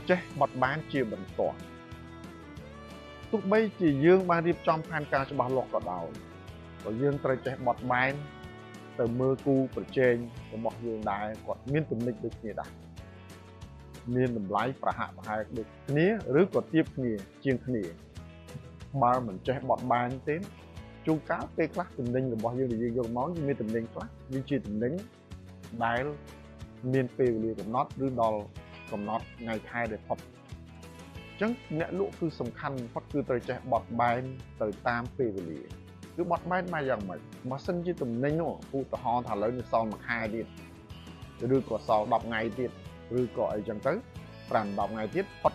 ចេះបត់បែនជាបន្ទាន់ទោះបីជាយើងបានរៀបចំផែនការច្បាស់លាស់ក៏ដោយក៏យើងត្រូវចេះបត់បែនទៅមើលគូប្រជែងរបស់យើងដែរគាត់មានទំនិញដូចគ្នាដែរមានតម្លៃប្រហាក់ប្រហែលដូចគ្នាឬក៏ទាបគ្នាជាងគ្នាបើមិនចេះបត់បែនទេជួនកាលពេលខ្លះទំនិញរបស់យើងដែលយើងយកមកមានទំនិញខ្លះវាជាទំនិញដែលមានពេលវេលាកំណត់ឬដល់កំណត់ថ្ងៃខែដែលផុតអញ្ចឹងអ្នកលក់គឺសំខាន់បំផុតគឺត្រូវចេះបត់បែនទៅតាមពេលវេលាគឺបត់បែនមកយ៉ាងម៉េចបើសិនជាទំនិញនោះឧទាហរណ៍ថាឥឡូវនៅសល់មួយខែទៀតឬក៏សល់10ថ្ងៃទៀតឬក៏អីចឹងទៅ5-10ថ្ងៃទៀតផុត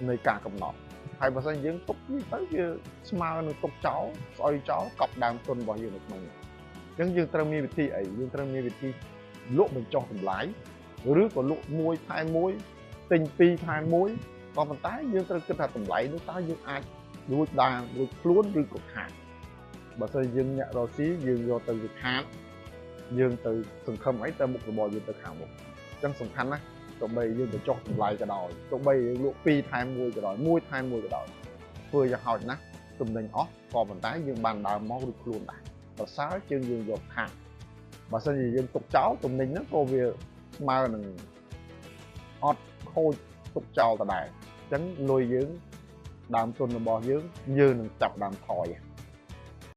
នៃការកំណត់ហើយបើសិនយើងទុកនេះទៅវាស្មើនឹងទុកចោលស្អុយចោលកប់ដើមទុនរបស់យើងនៅក្នុងនោះអញ្ចឹងយើងត្រូវមានវិធីអីយើងត្រូវមានវិធីលក់បញ្ចុះតម្លៃឬក៏លក់មួយថែមមួយទិញ2ថែមមួយក៏ប៉ុន្តែយើងត្រូវគិតថាតម្លៃនោះតើយើងអាចរួចបានរួចខ្លួនឬក៏ខាតបើសិនយើងអ្នករកស៊ីយើងយកទៅវាខាតយើងទៅសង្ឃឹមអីទៅមុខរបរយើងទៅខាងមុខអញ្ចឹងសំខាន់ណាស់ទោះបីយើងបញ្ចុះតម្លៃក៏ដោយទោះបីយើងលក់2ថែម1ក៏ដោយ1ថែម1ក៏ដោយធ្វើយ៉ាងហោចណាស់ទំនិញអស់ក៏ប៉ុន្តែយើងបានដើមមករួចខ្លួនដែរប្រសើរជាងយើងយកខាតបើសិនជាយើងទុកចោលទំនិញហ្នឹងក៏វាស្មើនឹងអត់ខូចទុកចោលដដែលអញ្ចឹងលុយយើងដើមទុនរបស់យើងនឹងចាប់ដើមថយ